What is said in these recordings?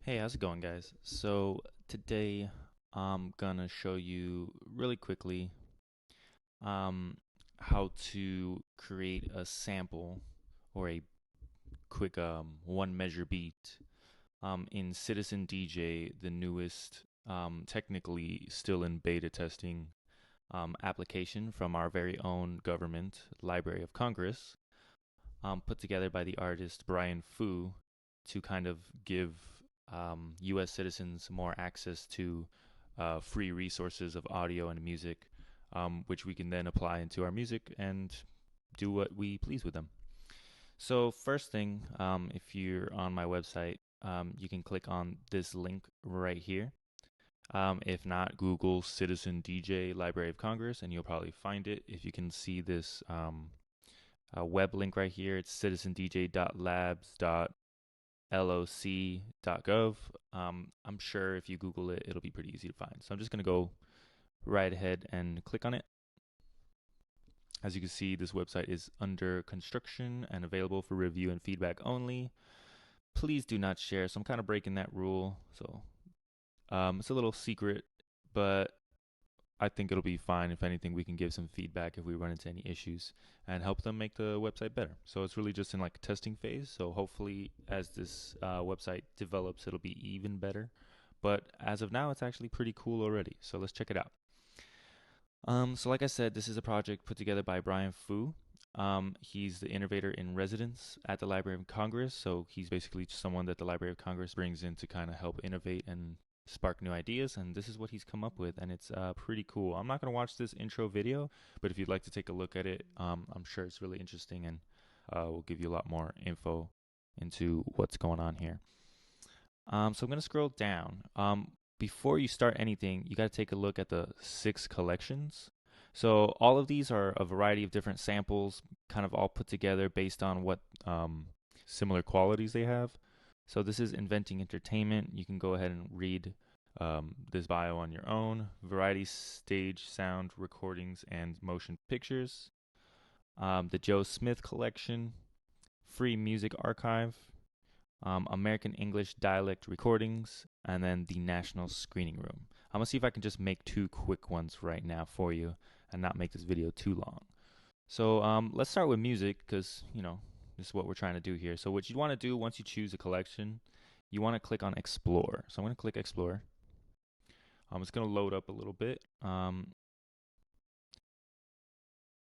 Hey, how's it going, guys? So today I'm gonna show you really quickly um, how to create a sample or a quick one measure beat in Citizen DJ, the newest, technically still in beta testing application from our very own government, Library of Congress, put together by the artist Brian Fu to kind of give U.S. citizens more access to free resources of audio and music, which we can then apply into our music and do what we please with them. So, first thing, if you're on my website, you can click on this link right here. If not, Google Citizen DJ Library of Congress, and you'll probably find it. If you can see this web link right here, it's citizendj.labs.loc.gov. I'm sure if you Google it, it'll be pretty easy to find. So I'm just going to go right ahead and click on it. As you can see, this website is under construction and available for review and feedback only. Please do not share. So I'm kind of breaking that rule. So it's a little secret, but I think it'll be fine. If anything, we can give some feedback if we run into any issues and help them make the website better. So it's really just in like a testing phase. So hopefully, as this website develops, it'll be even better. But as of now, it's actually pretty cool already. So let's check it out. So like I said, this is a project put together by Brian Fu. He's the innovator in residence at the Library of Congress. So he's basically someone that the Library of Congress brings in to kind of help innovate and spark new ideas, and this is what he's come up with, and it's pretty cool. I'm not going to watch this intro video, but if you'd like to take a look at it, I'm sure it's really interesting, and we'll give you a lot more info into what's going on here. So I'm going to scroll down. Before you start anything, you got to take a look at the 6 collections. So all of these are a variety of different samples, kind of all put together based on what similar qualities they have. So this is Inventing Entertainment. You can go ahead and read this bio on your own. Variety Stage Sound Recordings and Motion Pictures. The Joe Smith Collection. Free Music Archive. American English Dialect Recordings. And then the National Screening Room. I'm going to see if I can just make 2 quick ones right now for you and not make this video too long. So let's start with music because, this is what we're trying to do here. So what you want to do once you choose a collection, you want to click on Explore. So I'm going to click Explore. It's going to load up a little bit.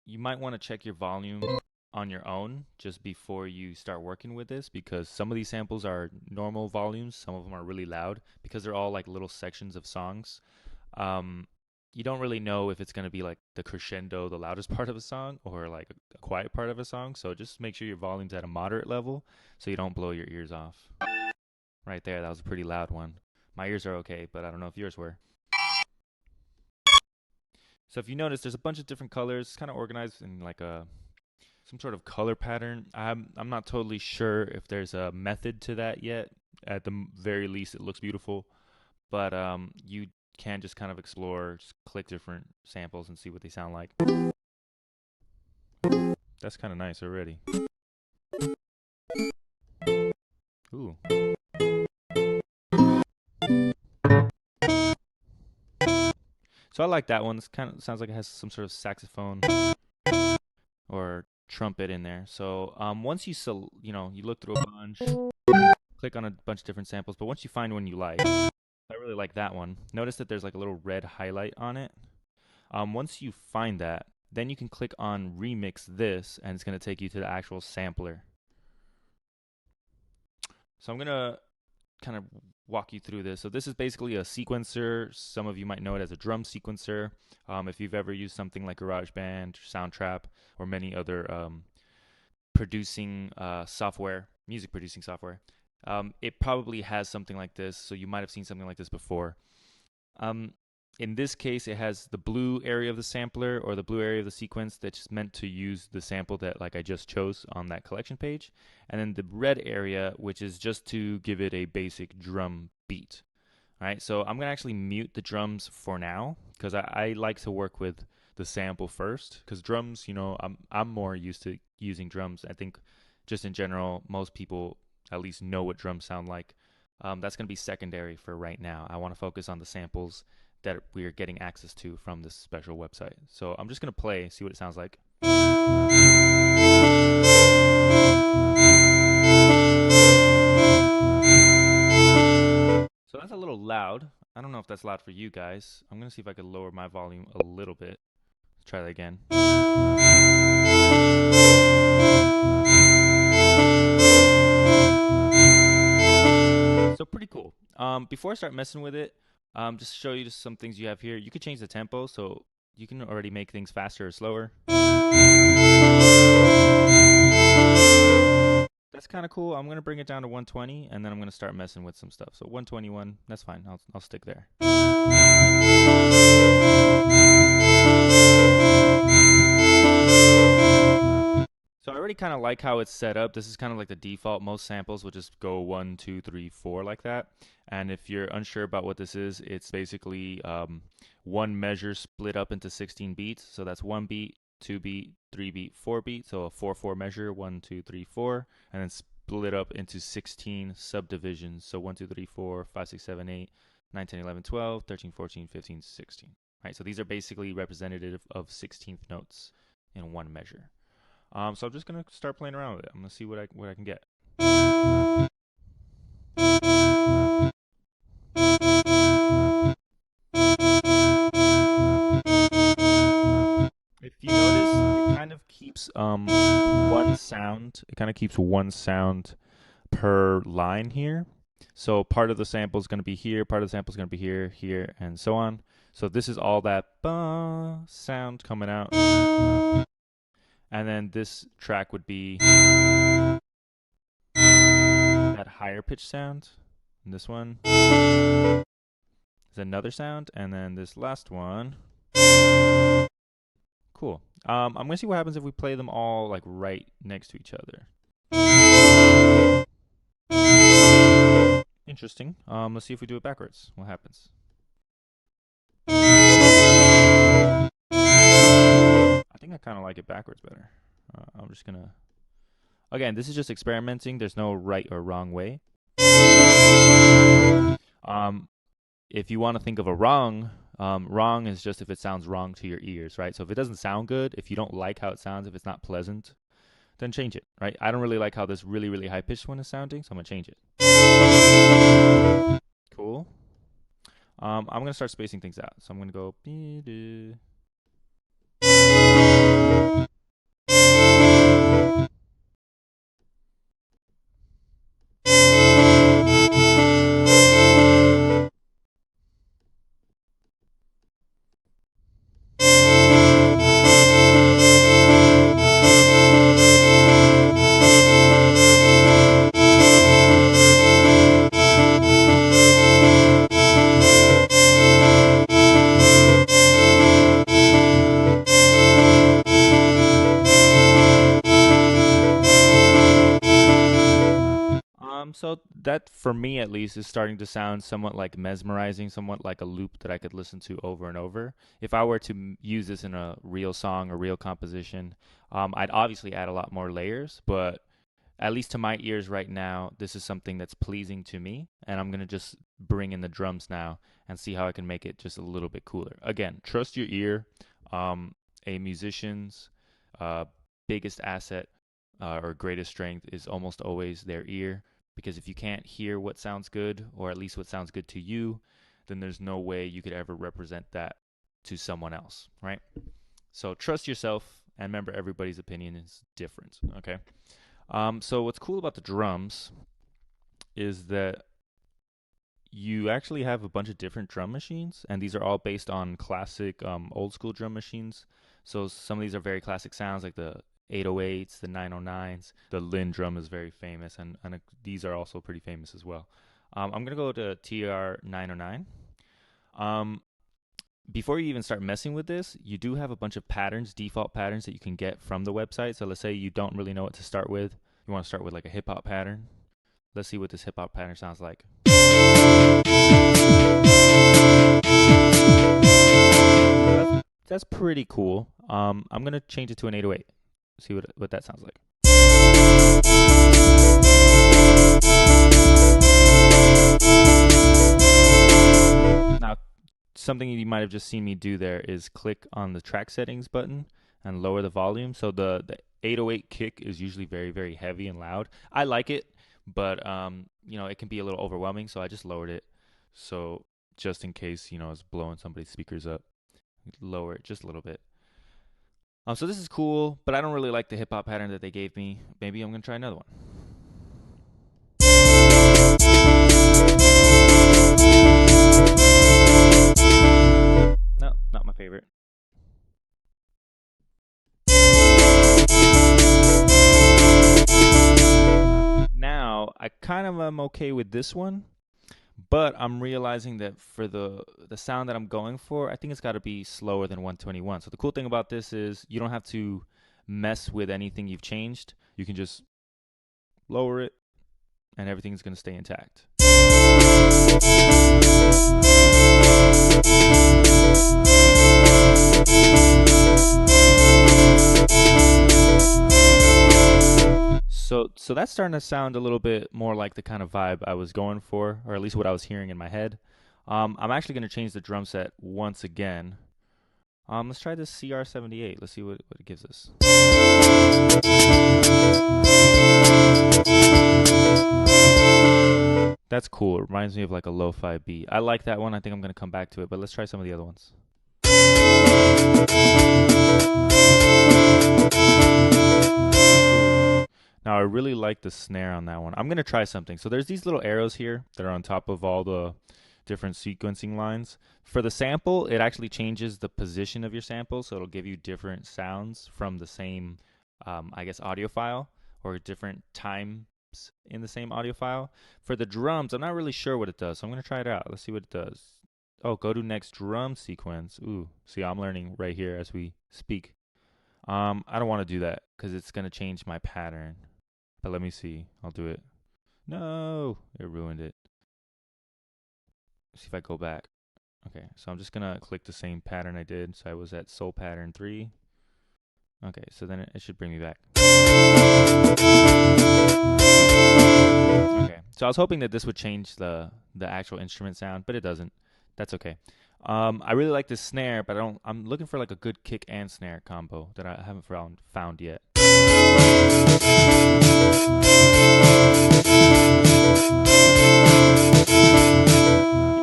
You might want to check your volume on your own just before you start working with this, because some of these samples are normal volumes. Some of them are really loud because they're all like little sections of songs. You don't really know if it's going to be like the crescendo, the loudest part of a song, or like a quiet part of a song. So just make sure your volume's at a moderate level so you don't blow your ears off. Right there, that was a pretty loud one. My ears are okay, but I don't know if yours were. So if you notice, there's a bunch of different colors, kind of organized in like some sort of color pattern. I'm not totally sure if there's a method to that yet. At the very least, it looks beautiful, but you can just kind of explore, just click different samples and see what they sound like. That's kind of nice already. Ooh. So I like that one. This kind of sounds like it has some sort of saxophone or trumpet in there. So once you look through a bunch, click on a bunch of different samples, but once you find one you like, I really like that one. Notice that there's like a little red highlight on it. Once you find that, then you can click on Remix This, and it's going to take you to the actual sampler. So I'm going to kind of walk you through this. So this is basically a sequencer. Some of you might know it as a drum sequencer. If you've ever used something like GarageBand, Soundtrap, or many other producing software, music producing software, it probably has something like this. So you might have seen something like this before. In this case, it has the blue area of the sampler or the blue area of the sequence that's meant to use the sample that like I just chose on that collection page. And then the red area, which is just to give it a basic drum beat. All right, so I'm gonna actually mute the drums for now because I like to work with the sample first, because drums, I'm more used to using drums. I think just in general, most people at least know what drums sound like. That's going to be secondary for right now. I want to focus on the samples that we're getting access to from this special website. So I'm just going to play, see what it sounds like. So that's a little loud. I don't know if that's loud for you guys. I'm going to see if I can lower my volume a little bit. Let's try that again. So pretty cool. Before I start messing with it, just to show you just some things you have here. You could change the tempo, so you can already make things faster or slower. That's kind of cool. I'm going to bring it down to 120, and then I'm going to start messing with some stuff. So 121, that's fine. I'll stick there. So I already kind of like how it's set up. This is kind of like the default. Most samples will just go 1, 2, 3, 4 like that. And if you're unsure about what this is, it's basically one measure split up into 16 beats. So that's 1 beat, 2 beat, 3 beat, 4 beat. So a 4/4 measure, 1, 2, 3, 4, and then split up into 16 subdivisions. So 1, 2, 3, 4, 5, 6, 7, 8, 9, 10, 11, 12, 13, 14, 15, 16. Right. So these are basically representative of 16th notes in one measure. So I'm just gonna start playing around with it. I'm gonna see what I can get. If you notice, it kind of keeps one sound. It kind of keeps one sound per line here. So part of the sample is going to be here, part of the sample is going to be here, here, and so on. So this is all that ba sound coming out. And then this track would be that higher pitch sound. And this one is another sound. And then this last one. Cool. I'm going to see what happens if we play them all like right next to each other. Interesting. Let's see if we do it backwards. What happens? I think I kind of like it backwards better. I'm just gonna... Again, this is just experimenting. There's no right or wrong way. If you want to think of a wrong, wrong is just if it sounds wrong to your ears, right? So if it doesn't sound good, if you don't like how it sounds, if it's not pleasant, then change it, right? I don't really like how this really, really high-pitched one is sounding, so I'm going to change it. Cool. I'm going to start spacing things out. So I'm going to go... So that, for me at least, is starting to sound somewhat like mesmerizing, somewhat like a loop that I could listen to over and over. If I were to use this in a real song or real composition, I'd obviously add a lot more layers, but at least to my ears right now, this is something that's pleasing to me, and I'm going to just bring in the drums now and see how I can make it just a little bit cooler. Again, trust your ear. A musician's biggest asset or greatest strength is almost always their ear. Because if you can't hear what sounds good, or at least what sounds good to you, then there's no way you could ever represent that to someone else, right? So trust yourself, and remember, everybody's opinion is different, okay? So what's cool about the drums is that you actually have a bunch of different drum machines, and these are all based on classic old school drum machines. So some of these are very classic sounds, like the 808s, the 909s. The Linn drum is very famous, and these are also pretty famous as well. I'm going to go to TR-909. Before you even start messing with this, you do have a bunch of patterns, default patterns that you can get from the website. So let's say you don't really know what to start with. You want to start with like a hip-hop pattern. Let's see what this hip-hop pattern sounds like. That's pretty cool. I'm going to change it to an 808. See what that sounds like. something you might have just seen me do there is click on the track settings button and lower the volume. So the 808 kick is usually very, very heavy and loud. I like it, but it can be a little overwhelming, so I just lowered it. So just in case, it's blowing somebody's speakers up, lower it just a little bit. So this is cool, but I don't really like the hip hop pattern that they gave me. Maybe I'm gonna try another one. No, not my favorite. Now, I kind of am okay with this one, but I'm realizing that for the sound that I'm going for, I think it's got to be slower than 121. So the cool thing about this is you don't have to mess with anything you've changed. You can just lower it and everything's going to stay intact. So that's starting to sound a little bit more like the kind of vibe I was going for, or at least what I was hearing in my head. I'm actually going to change the drum set once again. Let's try this CR78. Let's see what it gives us. That's cool. It reminds me of like a lo-fi beat. I like that one. I think I'm going to come back to it, but let's try some of the other ones. Now, I really like the snare on that one. I'm going to try something. So there's these little arrows here that are on top of all the different sequencing lines. For the sample, it actually changes the position of your sample, so it'll give you different sounds from the same, audio file, or different times in the same audio file. For the drums, I'm not really sure what it does, so I'm going to try it out. Let's see what it does. Oh, go to next drum sequence. Ooh, see, I'm learning right here as we speak. I don't want to do that because it's going to change my pattern. But let me see. I'll do it. No, it ruined it. Let's see if I go back. Okay, so I'm just going to click the same pattern I did. So I was at soul pattern 3. Okay, so then it should bring me back. Okay, so I was hoping that this would change the actual instrument sound, but it doesn't. That's okay. I really like this snare, but I'm looking for like a good kick and snare combo that I haven't found yet. You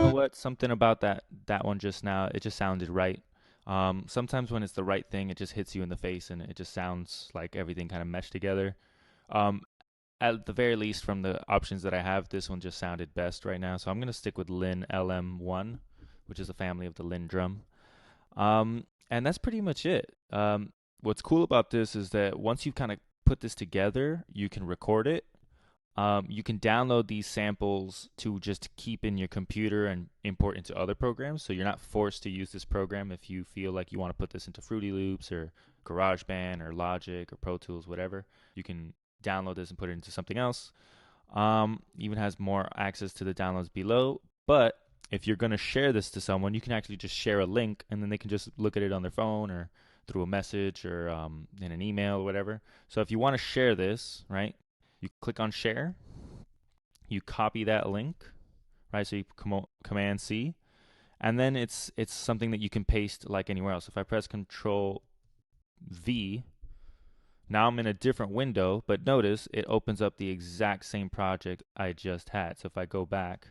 know what? Something about that one just now, it just sounded right. Sometimes when it's the right thing, it just hits you in the face and it just sounds like everything kind of meshed together. At the very least, from the options that I have, this one just sounded best right now. So I'm going to stick with Linn LM1, which is a family of the Linn drum. And that's pretty much it. What's cool about this is that once you've kind of put this together, you can record it. You can download these samples to just keep in your computer and import into other programs. So you're not forced to use this program if you feel like you want to put this into Fruity Loops or GarageBand or Logic or Pro Tools, whatever. You can download this and put it into something else. Even has more access to the downloads below. But if you're going to share this to someone, you can actually just share a link and then they can just look at it on their phone or through a message or in an email or whatever. So if you want to share this, right, you click on share, you copy that link, right? So you Command C, and then it's something that you can paste like anywhere else. If I press Control V, now I'm in a different window, but notice it opens up the exact same project I just had. So if I go back,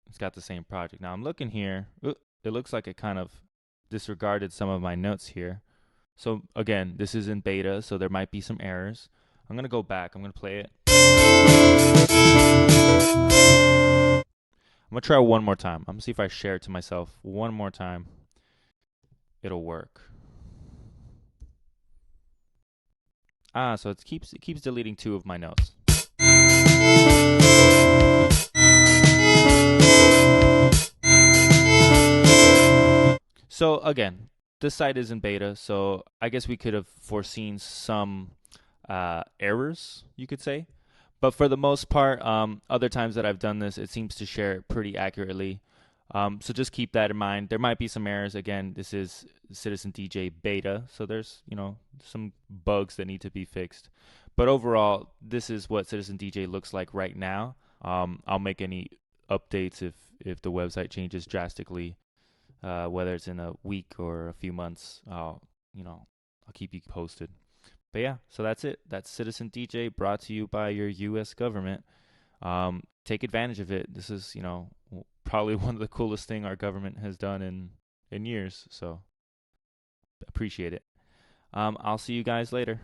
it's got the same project. Now I'm looking here. It looks like it kind of disregarded some of my notes here. So again, this is in beta, so there might be some errors. I'm going to go back. I'm going to play it. I'm going to try one more time. I'm going to see if I share it to myself one more time. It'll work. So it keeps deleting 2 of my notes. So again, this site is in beta, so I guess we could have foreseen some errors, you could say. But for the most part, other times that I've done this, it seems to share it pretty accurately. So just keep that in mind. There might be some errors. Again, this is Citizen DJ beta, so there's some bugs that need to be fixed. But overall, this is what Citizen DJ looks like right now. I'll make any updates if the website changes drastically, whether it's in a week or a few months, I'll keep you posted. But yeah, so that's it. That's Citizen DJ brought to you by your U.S. government. Take advantage of it. This is, probably one of the coolest thing our government has done in years. So appreciate it. I'll see you guys later.